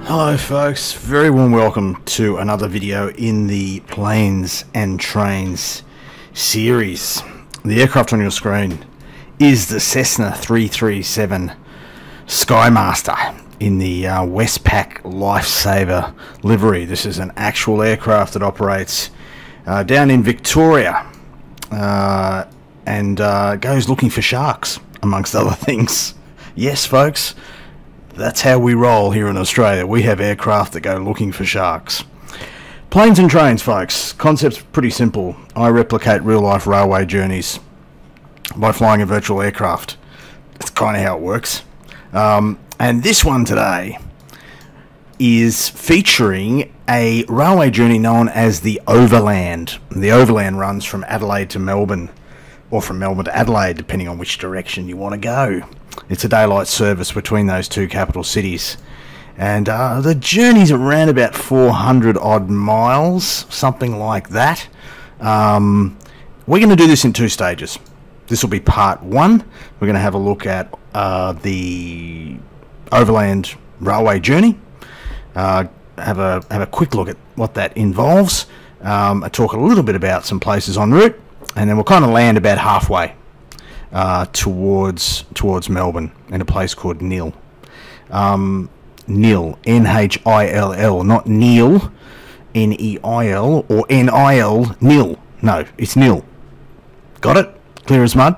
Hello folks, very warm welcome to another video in the Planes and Trains series. The aircraft on your screen is the Cessna 337 Skymaster in the Westpac Lifesaver livery. This is an actual aircraft that operates down in Victoria and goes looking for sharks, amongst other things. Yes folks, that's how we roll here in Australia. We have aircraft that go looking for sharks. Planes and trains, folks. Concept's pretty simple. I replicate real-life railway journeys by flying a virtual aircraft. That's kind of how it works. And this one today is featuring a railway journey known as the Overland. The Overland runs from Adelaide to Melbourne, or from Melbourne to Adelaide, depending on which direction you want to go. It's a daylight service between those two capital cities, and the journey's around about 400 odd miles, something like that. We're going to do this in two stages. This will be part one. We're going to have a look at the Overland railway journey, have a quick look at what that involves, talk a little bit about some places en route, and then we'll kind of land about halfway towards Melbourne in a place called Nil. Nil, N-H-I-L-L, not Neil, N-E-I-L, or N-I-L, Nil. No, it's Nil. Got it? Clear as mud?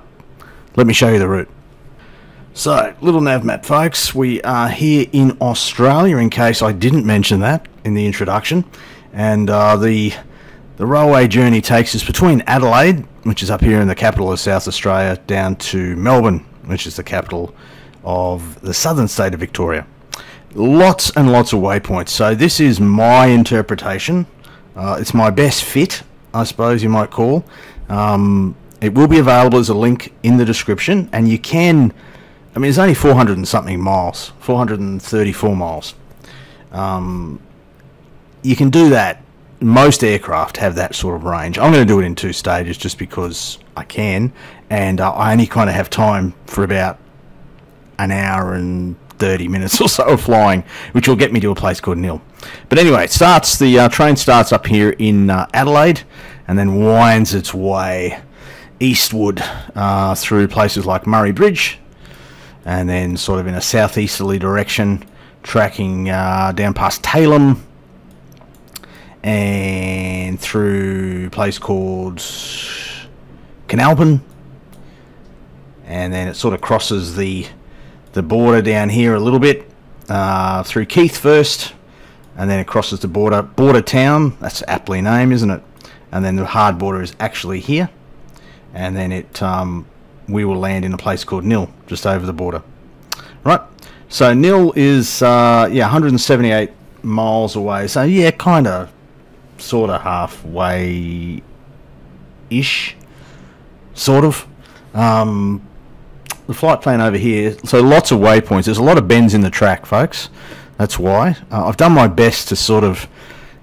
Let me show you the route. So, little nav map, folks. We are here in Australia, in case I didn't mention that in the introduction. And the railway journey takes us between Adelaide, which is up here in the capital of South Australia, down to Melbourne, which is the capital of the southern state of Victoria. Lots and lots of waypoints. So this is my interpretation. It's my best fit, I suppose you might call. It will be available as a link in the description, and you can, I mean, it's only 400 and something miles, 434 miles. You can do that. Most aircraft have that sort of range. I'm going to do it in two stages just because I can, and I only kind of have time for about an hour and 30 minutes or so of flying, which will get me to a place called Nil. But anyway, the train starts up here in Adelaide and then winds its way eastward through places like Murray Bridge, and then sort of in a southeasterly direction, tracking down past Tailem, and through a place called Canalpin, and then it sort of crosses the border down here a little bit through Keith first, and then it crosses the border town. That's aptly named, isn't it? And then the hard border is actually here, and then we will land in a place called Nil, just over the border. Right, so Nil is 178 miles away, so yeah, kind of sort of halfway ish, sort of. The flight plan over here, so lots of waypoints. There's a lot of bends in the track, folks. That's why I've done my best to sort of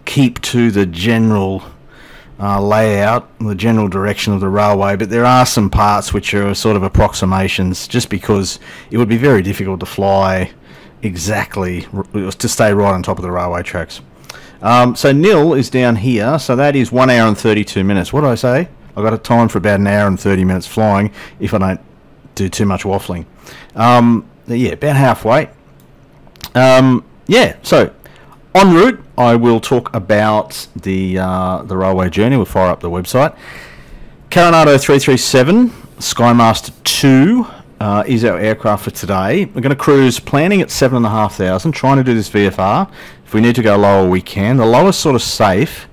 keep to the general layout, the general direction of the railway, but there are some parts which are sort of approximations, just because it would be very difficult to fly exactly, to stay right on top of the railway tracks. So Nil is down here, so that is 1 hour and 32 minutes. What did I say? I've got a time for about an hour and 30 minutes flying if I don't do too much waffling. Yeah, about halfway. Yeah, so en route I will talk about the railway journey. We'll fire up the website. Coronado 337 Skymaster 2 is our aircraft for today. We're going to cruise, planning at 7,500, trying to do this VFR. If we need to go lower, we can. The lowest sort of safe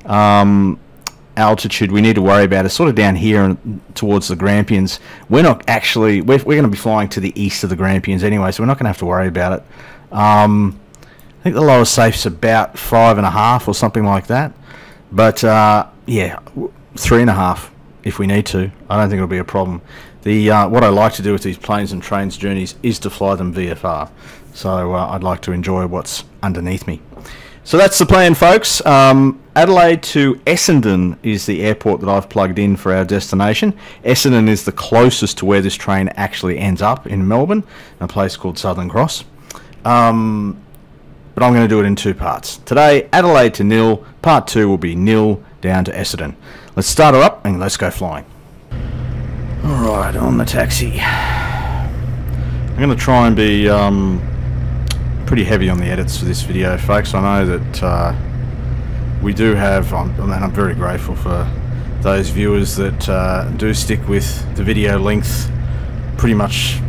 altitude we need to worry about is sort of down here and towards the Grampians. We're not actually, we're going to be flying to the east of the Grampians anyway, so we're not going to have to worry about it. I think the lowest safe's about 5.5 or something like that. But yeah, 3.5 if we need to. I don't think it'll be a problem. What I like to do with these planes and trains journeys is to fly them VFR. So I'd like to enjoy what's underneath me. So that's the plan, folks. Adelaide to Essendon is the airport that I've plugged in for our destination. Essendon is the closest to where this train actually ends up in Melbourne, a place called Southern Cross. but I'm going to do it in 2 parts. Today, Adelaide to nil. Part 2 will be nil down to Essendon. Let's start her up and let's go flying. Alright, on the taxi. I'm going to try and be pretty heavy on the edits for this video, folks. I know that we do have, I'm very grateful for those viewers that do stick with the video length. Pretty much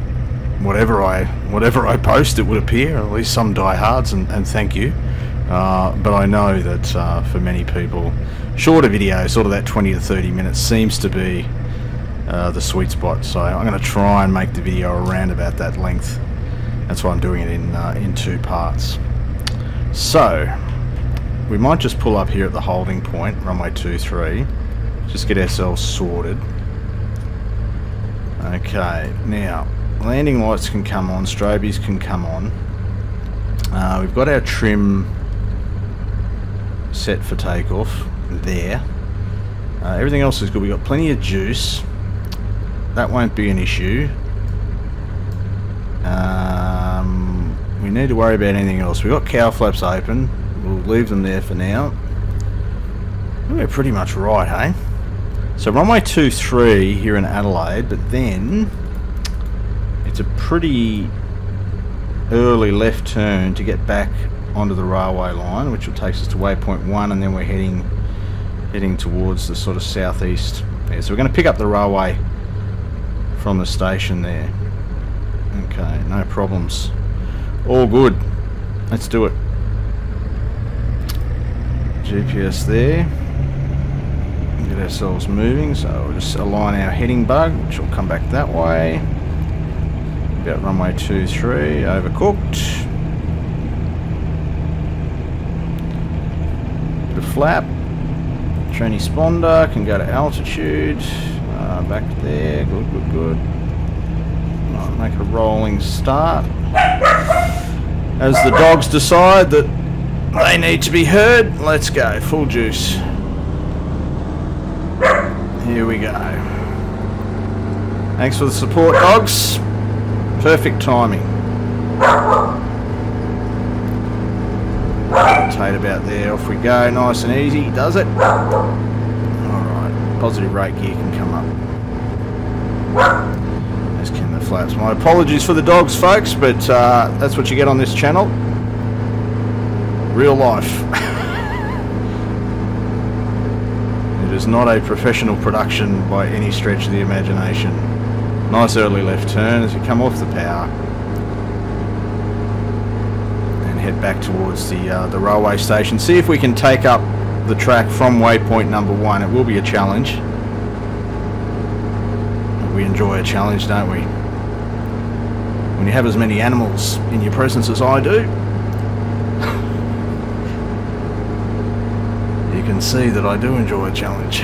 whatever I post, it would appear, at least some diehards, and thank you. But I know that for many people, shorter videos, sort of that 20 to 30 minutes, seems to be the sweet spot. So I'm going to try and make the video around about that length. That's why I'm doing it in 2 parts. So we might just pull up here at the holding point, runway 23, just get ourselves sorted. Okay, now landing lights can come on, strobies can come on. We've got our trim set for takeoff there. Everything else is good. We've got plenty of juice. That won't be an issue. We need to worry about anything else. We've got cowl flaps open. We'll leave them there for now. We're pretty much right, hey? So runway 23 here in Adelaide, but then it's a pretty early left turn to get back onto the railway line, which will take us to waypoint 1, and then we're heading towards the sort of southeast there. So we're going to pick up the railway from the station there. Okay, no problems. All good. Let's do it. GPS there. Get ourselves moving, so we'll just align our heading bug, which will come back that way. About runway 23, overcooked. Bit of flap. Transponder can go to altitude. Back there, good. Right, make a rolling start. As the dogs decide that they need to be heard, let's go, full juice. Here we go. Thanks for the support, dogs. Perfect timing. Rotate about there, off we go, nice and easy, does it? Alright, positive rate gear can come up. As can the flaps. My apologies for the dogs, folks, but that's what you get on this channel. Real life. It is not a professional production by any stretch of the imagination. Nice early left turn as you come off the power and head back towards the railway station. See if we can take up the track from waypoint number 1. It will be a challenge. We enjoy a challenge, don't we? When you have as many animals in your presence as I do, you can see that I do enjoy a challenge.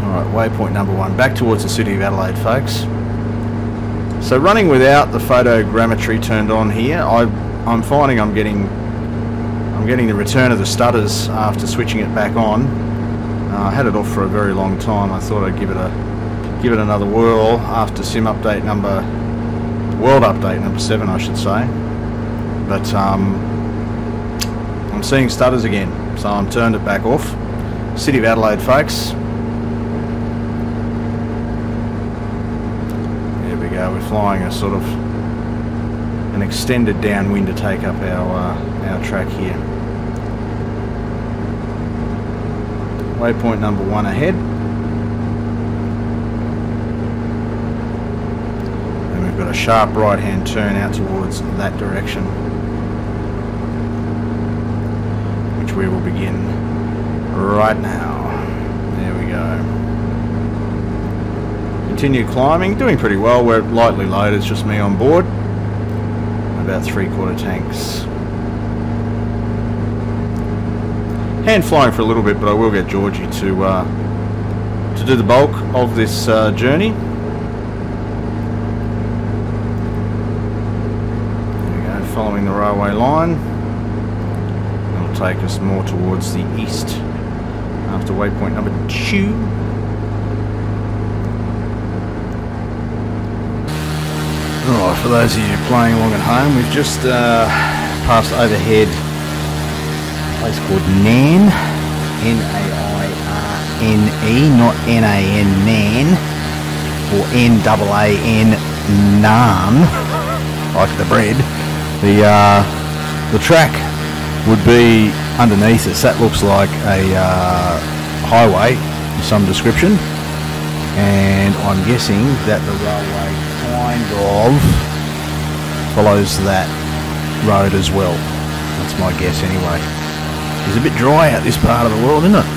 Alright, waypoint number 1, back towards the city of Adelaide, folks. So running without the photogrammetry turned on here, I'm finding I'm getting the return of the stutters after switching it back on. I had it off for a very long time. I thought I'd give it another whirl after world update number 7, I should say. But I'm seeing stutters again, so I'm turned it back off. City of Adelaide, folks. There we go. We're flying a sort of an extended downwind to take up our track here. Waypoint number 1 ahead. We've got a sharp right hand turn out towards that direction, which we will begin right now. There we go. Continue climbing, doing pretty well. We're lightly loaded, it's just me on board. About 3/4 tanks. Hand flying for a little bit, but I will get Georgie to do the bulk of this journey. Following the railway line, it'll take us more towards the east after waypoint number 2. Alright, for those of you playing along at home, we've just past overhead a place called Nan, Nairne, not Nan, Nan, or Naan, Naan, like the bread. The track would be underneath us. That looks like a highway of some description, and I'm guessing that the railway kind of follows that road as well. That's my guess anyway. It's a bit dry out this part of the world, isn't it?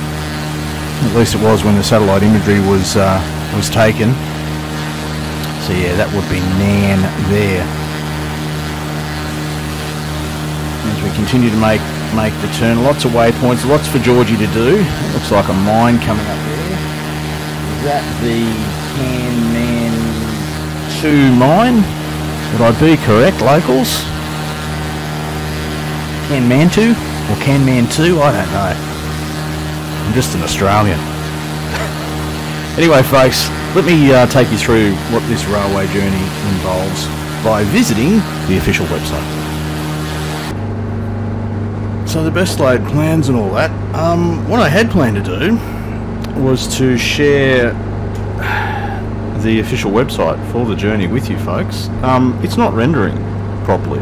At least it was when the satellite imagery was taken. So yeah, that would be Nan there. As we continue to make the turn, lots of waypoints, lots for Georgie to do. It looks like a mine coming up there. Is that the Canman 2 mine? Would I be correct, locals? Canman 2 or Canman 2? I don't know. I'm just an Australian. Anyway, folks, let me take you through what this railway journey involves by visiting the official website. So the best laid plans and all that. What I had planned to do was to share the official website for the journey with you folks. It's not rendering properly.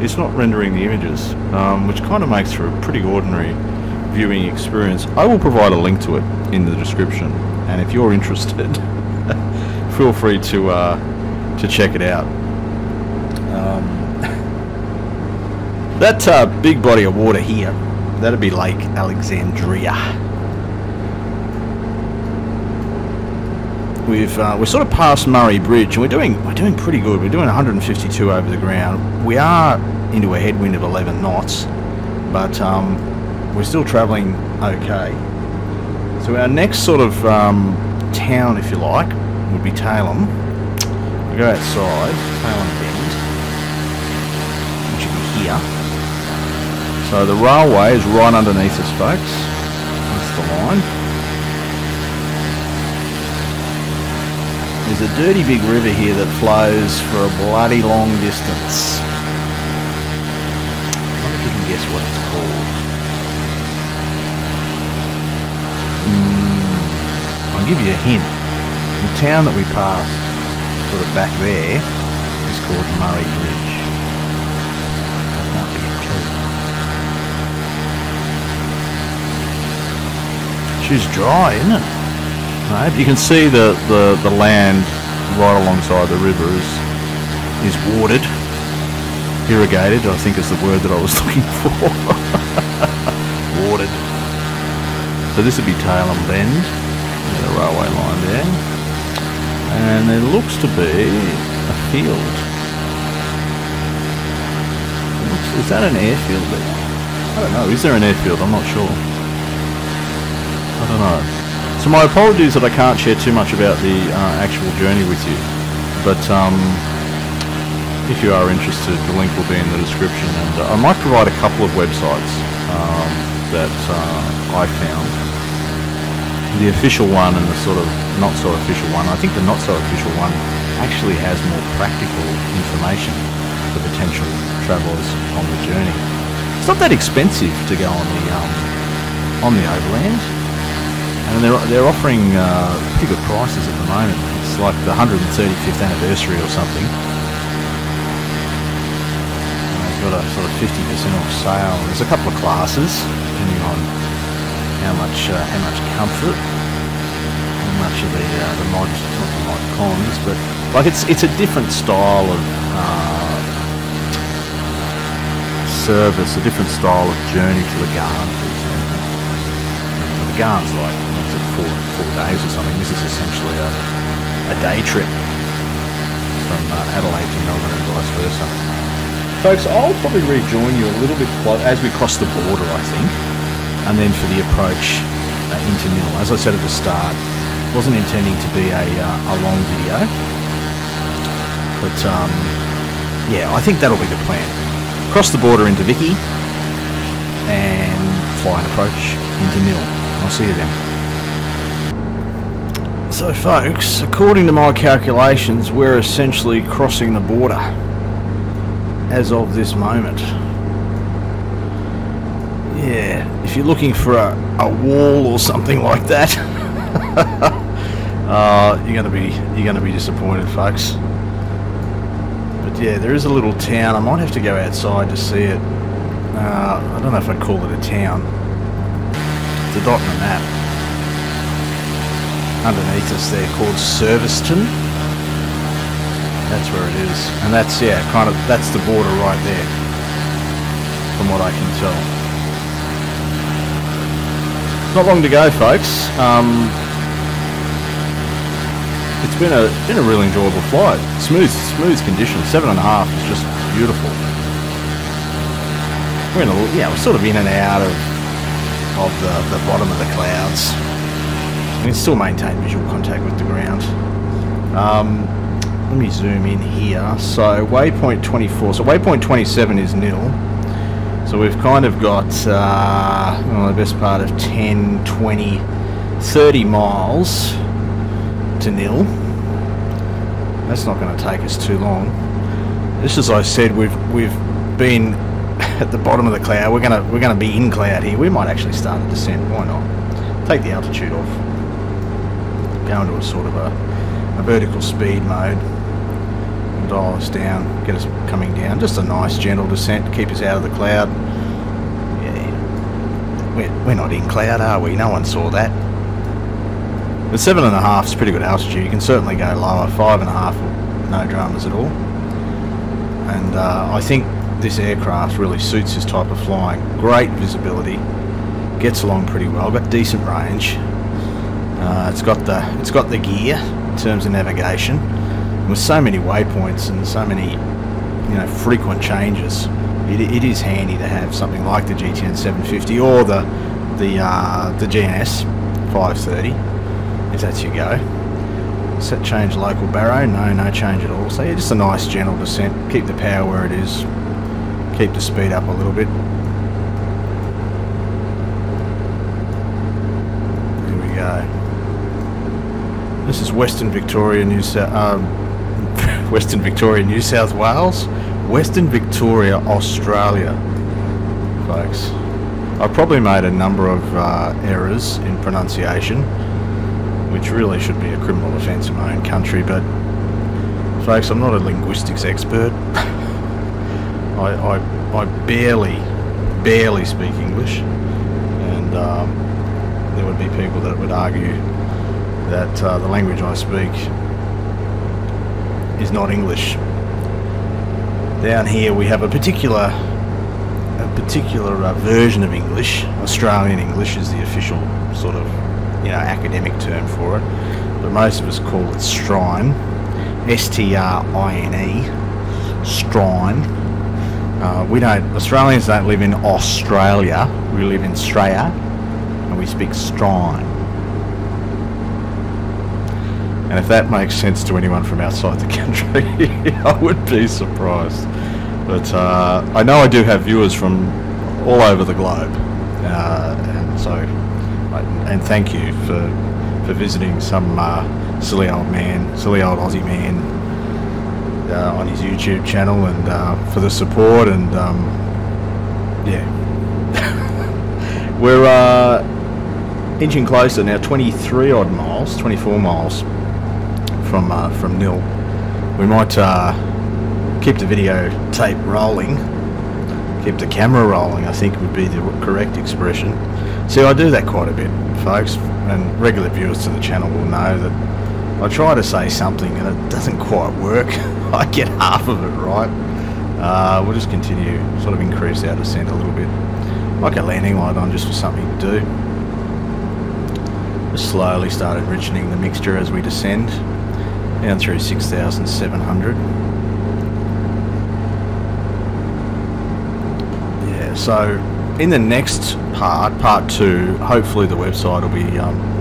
It's not rendering the images, which kind of makes for a pretty ordinary viewing experience. I will provide a link to it in the description, and if you're interested, feel free to check it out. That big body of water here, that'd be Lake Alexandria. We're sort of past Murray Bridge, and we're doing pretty good. We're doing 152 over the ground. We are into a headwind of 11 knots, but we're still travelling okay. So our next sort of town, if you like, would be Tailem. We go outside Tailem Bend, which should be here. So the railway is right underneath us, folks. That's the line. There's a dirty big river here that flows for a bloody long distance. I wonder if you can guess what it's called. I'll give you a hint. The town that we passed, sort of back there, is called Murray Bridge. That might be a clue. She's dry, isn't it? Right. You can see the land right alongside the river is watered, irrigated, I think is the word that I was looking for. Watered. So this would be Tailem Bend, the railway line there, and there looks to be a field. Is that an airfield there? I don't know. Is there an airfield? I'm not sure. I don't know. So my apologies that I can't share too much about the actual journey with you, but if you are interested, the link will be in the description, and I might provide a couple of websites that I found. The official one and the sort of not so official one. I think the not so official one actually has more practical information for potential travellers on the journey. It's not that expensive to go on the Overland. And they're offering pretty good prices at the moment. It's like the 135th anniversary or something. And they've got a sort of 50% off sale. There's a couple of classes depending on how much comfort, how much of the mod, not the mod cons, but like it's a different style of service, a different style of journey to the Garn, for example. The Garn's like 4 days or something. This is essentially a day trip from Adelaide to Melbourne and vice versa. Folks, I'll probably rejoin you a little bit as we cross the border, I think, and then for the approach into Mill. As I said at the start, wasn't intending to be a long video, but yeah, I think that'll be the plan. Cross the border into Vicky and fly and approach into Mill. I'll see you then. So folks, according to my calculations, we're essentially crossing the border. as of this moment. Yeah, if you're looking for a wall or something like that, you're gonna be disappointed, folks. But yeah, there is a little town. I might have to go outside to see it. I don't know if I'd call it a town. It's a dot on the map. Underneath us there, called Serviceton. That's where it is, and that's, yeah, kind of, that's the border right there, from what I can tell. Not long to go, folks. It's been a really enjoyable flight. Smooth conditions. 7.5 is just beautiful. We're sort of in and out of the bottom of the clouds. We can still maintain visual contact with the ground. Let me zoom in here. So waypoint 24. So waypoint 27 is nil. So we've kind of got the best part of 10, 20, 30 miles to nil. That's not going to take us too long. Just as I said, we've been at the bottom of the cloud. We're gonna be in cloud here. We might actually start a descent. Why not? Take the altitude off. Go into a sort of a vertical speed mode. And dial us down. Get us coming down. Just a nice gentle descent to keep us out of the cloud. Yeah, we're not in cloud, are we? No one saw that. But 7.5 is pretty good altitude. You can certainly go lower. 5.5, no dramas at all. And I think this aircraft really suits this type of flying. Great visibility, gets along pretty well, got decent range. It's got the gear in terms of navigation. With so many waypoints and so many frequent changes, it is handy to have something like the GTN 750 or the GNS 530, if that's your go. Set change local baro, no change at all. So yeah, just a nice gentle descent. Keep the power where it is. Keep the speed up a little bit. Here we go. This is Western Victoria, New South Wales, Western Victoria, Australia, folks. I've probably made a number of errors in pronunciation, which really should be a criminal offence in my own country, but folks, I'm not a linguistics expert. I barely speak English, and there would be people that would argue that the language I speak is not English. Down here we have a particular version of English. Australian English is the official sort of academic term for it, but most of us call it strine, S-T-R-I-N-E, strine. Australians don't live in Australia, we live in Australia, and we speak strine. And if that makes sense to anyone from outside the country, I would be surprised. But I know I do have viewers from all over the globe, and so, and thank you for visiting some silly old Aussie man on his YouTube channel, and for the support, and yeah. We're inching closer now, 24 miles from nil. We might keep the video tape rolling, keep the camera rolling, I think would be the correct expression. See, I do that quite a bit, folks, and regular viewers to the channel will know that I try to say something and it doesn't quite work. I get half of it right. We'll just continue, sort of increase our descent a little bit. Like a landing light on, just for something to do. Just slowly start enriching the mixture as we descend down through 6,700. Yeah, so in the next part 2, hopefully the website will be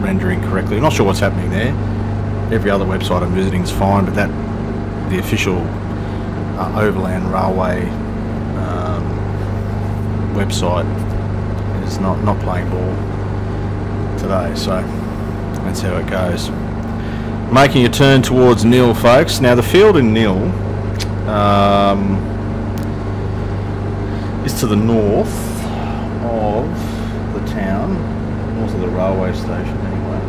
rendering correctly. I'm not sure what's happening there. Every other website I'm visiting is fine, but the official Overland Railway website is not playing ball today, so that's how it goes. Making a turn towards nil, folks. Now the field in nil, is to the north of the town, north of the railway station anyway.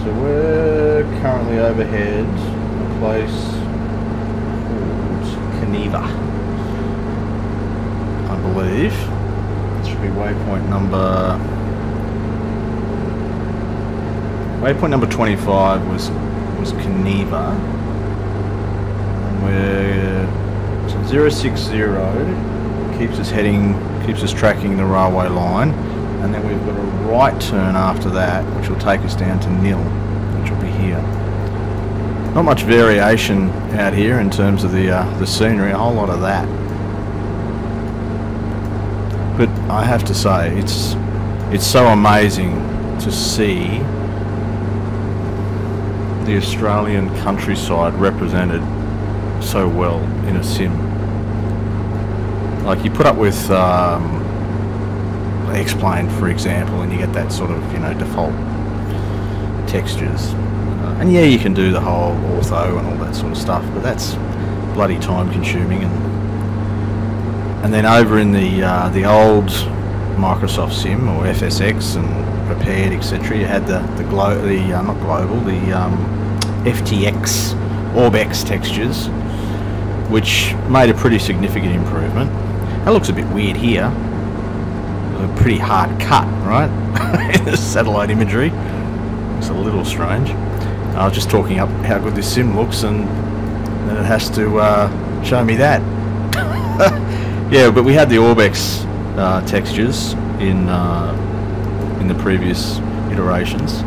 So we're currently overhead a place called Geneva, I believe. It should be waypoint number 25 was Geneva, and we're so 060 keeps us tracking the railway line, and then we've got a right turn after that, which will take us down to Nil, which will be here. Not much variation out here in terms of the scenery, a whole lot of that. But I have to say, it's so amazing to see the Australian countryside represented so well in a sim. Like, you put up with X-Plane, for example, and you get that sort of, you know, default textures. And yeah, you can do the whole ortho and all that sort of stuff, but that's bloody time consuming. And then over in the old Microsoft Sim or FSX and Prepared, etc., you had the FTX Orbex textures, which made a pretty significant improvement. That looks a bit weird here. A pretty hard cut, right? In the satellite imagery. It's a little strange. I was just talking up how good this sim looks, and then it has to show me that. Yeah, but we had the Orbex textures in the previous iterations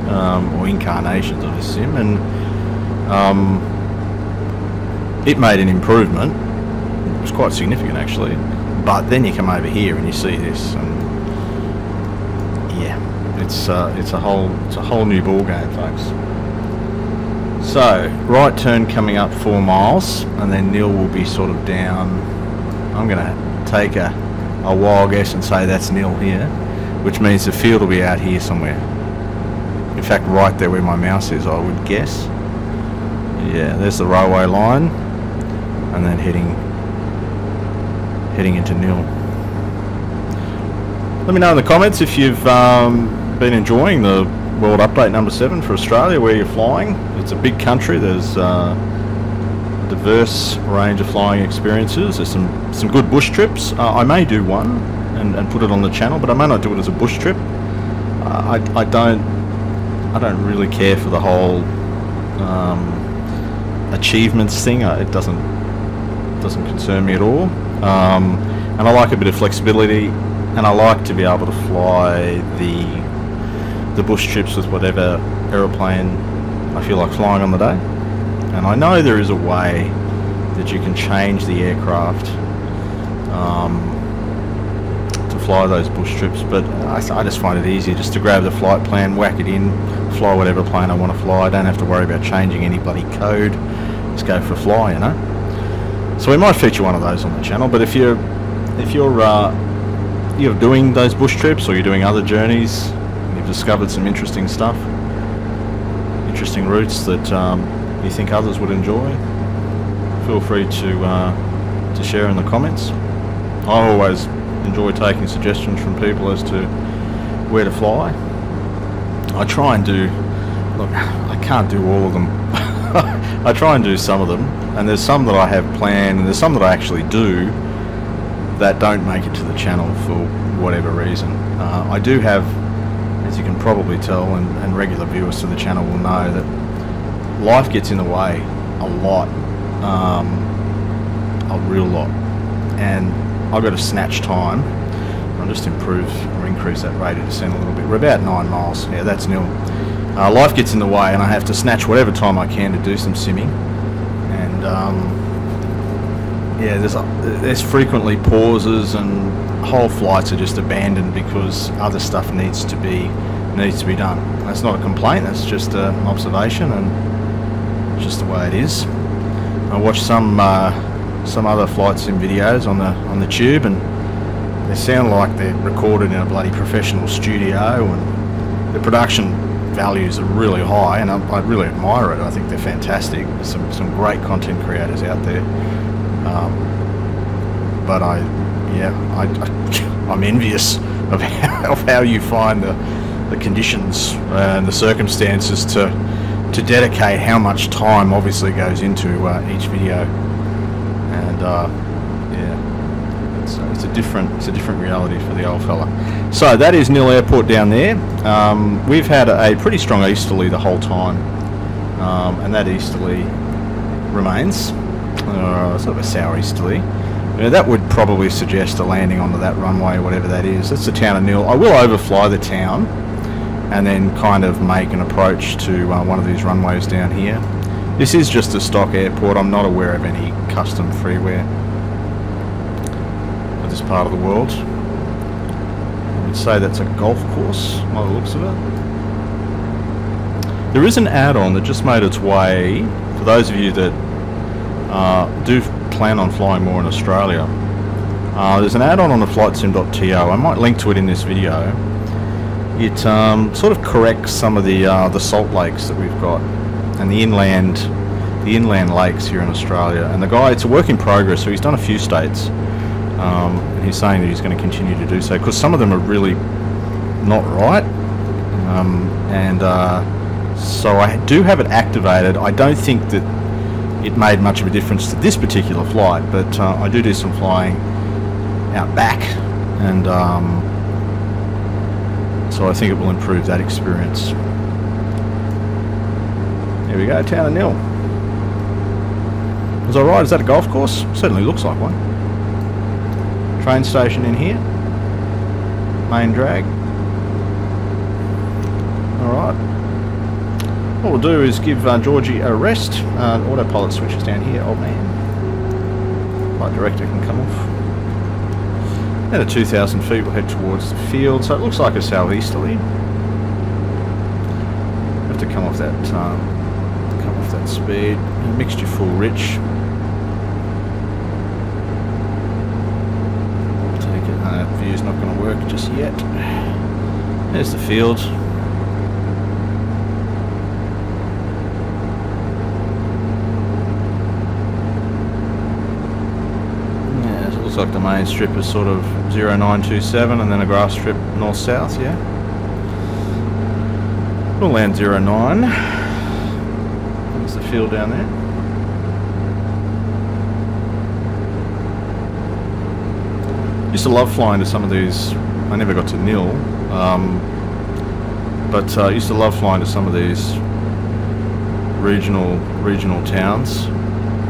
or incarnations of the sim, and it made an improvement. It was quite significant actually. But then you come over here and you see this, and yeah, it's a whole new ball game, folks. So right turn coming up 4 miles, and then Nil will be sort of down. I'm gonna take a wild guess and say that's Nil here, which means the field will be out here somewhere. In fact, right there where my mouse is, I would guess. Yeah, there's the railway line, and then heading into Nil. Let me know in the comments if you've been enjoying the World Update number 7 for Australia, where you're flying. It's a big country. There's a diverse range of flying experiences. There's some good bush trips. I may do one and put it on the channel, but I may not do it as a bush trip. I don't really care for the whole achievements thing. It doesn't concern me at all. And I like a bit of flexibility, and I like to be able to fly the bush trips with whatever aeroplane I feel like flying on the day. And I know there is a way that you can change the aircraft to fly those bush trips, but I just find it easier just to grab the flight plan, whack it in, fly whatever plane I want to fly. I don't have to worry about changing any bloody code. Just go for a fly, you know. So we might feature one of those on the channel. But if you're doing those bush trips, or you're doing other journeys, and you've discovered some interesting stuff, interesting routes that you think others would enjoy, feel free to share in the comments. I always enjoy taking suggestions from people as to where to fly. I try and do, look, I can't do all of them. I try and do some of them, and there's some that I have planned, and there's some that I actually do that don't make it to the channel for whatever reason. I do have, as you can probably tell, and regular viewers to the channel will know, that life gets in the way a lot, a real lot, and I've got to snatch time. I'll just improve or increase that rate of descent a little bit. We're about 9 miles. Yeah, that's Nil. Life gets in the way, and I have to snatch whatever time I can to do some simming. And yeah, there's frequently pauses, and whole flights are just abandoned because other stuff needs to be done. That's not a complaint. That's just an observation, and it's just the way it is. I watched some other flight sim videos on the tube, and they sound like they're recorded in a bloody professional studio, and the production values are really high, and I really admire it. I think they're fantastic. There's some great content creators out there. But I'm envious of how you find the conditions and the circumstances to dedicate how much time obviously goes into each video, and it's a different reality for the old fella. So that is Nil Airport down there. We've had a pretty strong easterly the whole time, and that easterly remains sort of a sour easterly. That would probably suggest a landing onto that runway, whatever that is. That's the town of Nil. I will overfly the town and then kind of make an approach to one of these runways down here. This is just a stock airport. I'm not aware of any custom freeware for this part of the world. I would say that's a golf course by the looks of it. There is an add-on that just made its way, for those of you that do plan on flying more in Australia. There's an add-on on the flightsim.to. I might link to it in this video. It sort of corrects some of the salt lakes that we've got and the inland lakes here in Australia. And the guy, it's a work in progress, so he's done a few states, and he's saying that he's going to continue to do so because some of them are really not right. So I do have it activated. I don't think that it made much of a difference to this particular flight, but I do some flying out back, and so I think it will improve that experience. There we go, town of Nil. Was I right? Is that a golf course? Certainly looks like one. Train station in here. Main drag. Alright. What we'll do is give Georgie a rest. Autopilot switches down here, old man. Flight director can come off. At 2,000 feet we'll head towards the field, so it looks like a southeasterly. Have to come off that speed. Mixture full rich. Take it. That view's not going to work just yet. There's the field. Looks like the main strip is sort of 0927 and then a grass strip north-south, yeah. We'll land 09. There's the field down there. Used to love flying to some of these. I never got to Nil, but I used to love flying to some of these regional towns.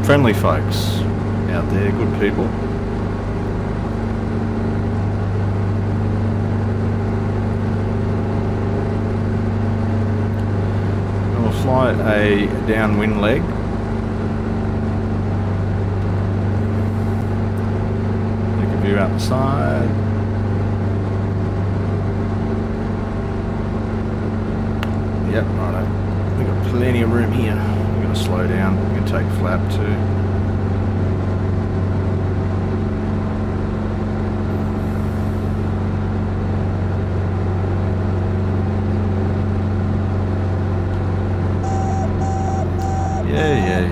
Friendly folks out there, good people. Fly a downwind leg. Take a view out the side. Yep, righto. We've got plenty of room here. We're going to slow down. We're going to take flap too. Yeah.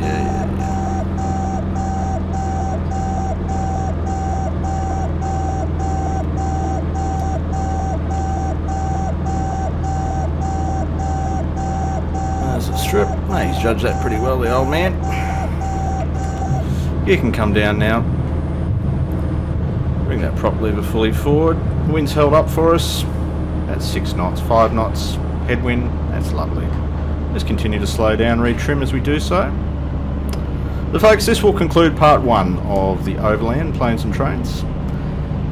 There's a strip. Oh, he's judged that pretty well, the old man. You can come down now. Bring that prop lever fully forward. The wind's held up for us. That's 6 knots, 5 knots. Headwind. That's lovely. Just continue to slow down, retrim as we do so. So folks, this will conclude part 1 of the Overland Planes and Trains.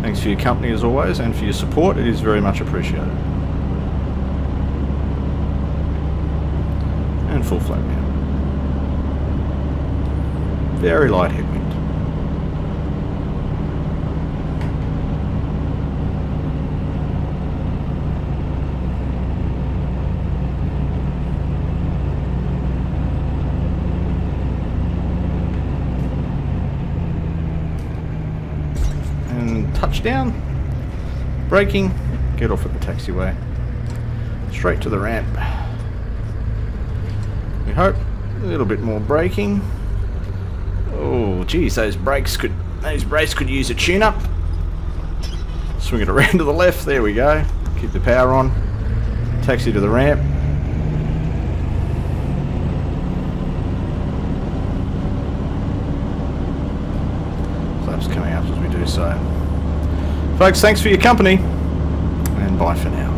Thanks for your company as always and for your support. It is very much appreciated. And full flap now. Very light headwind. Touchdown, braking, get off at the taxiway, straight to the ramp. hope. A little bit more braking. Oh, geez, those brakes could use a tune-up. Swing it around to the left. There we go. Keep the power on. Taxi to the ramp. Flaps coming up as we do so. Folks, thanks for your company, and bye for now.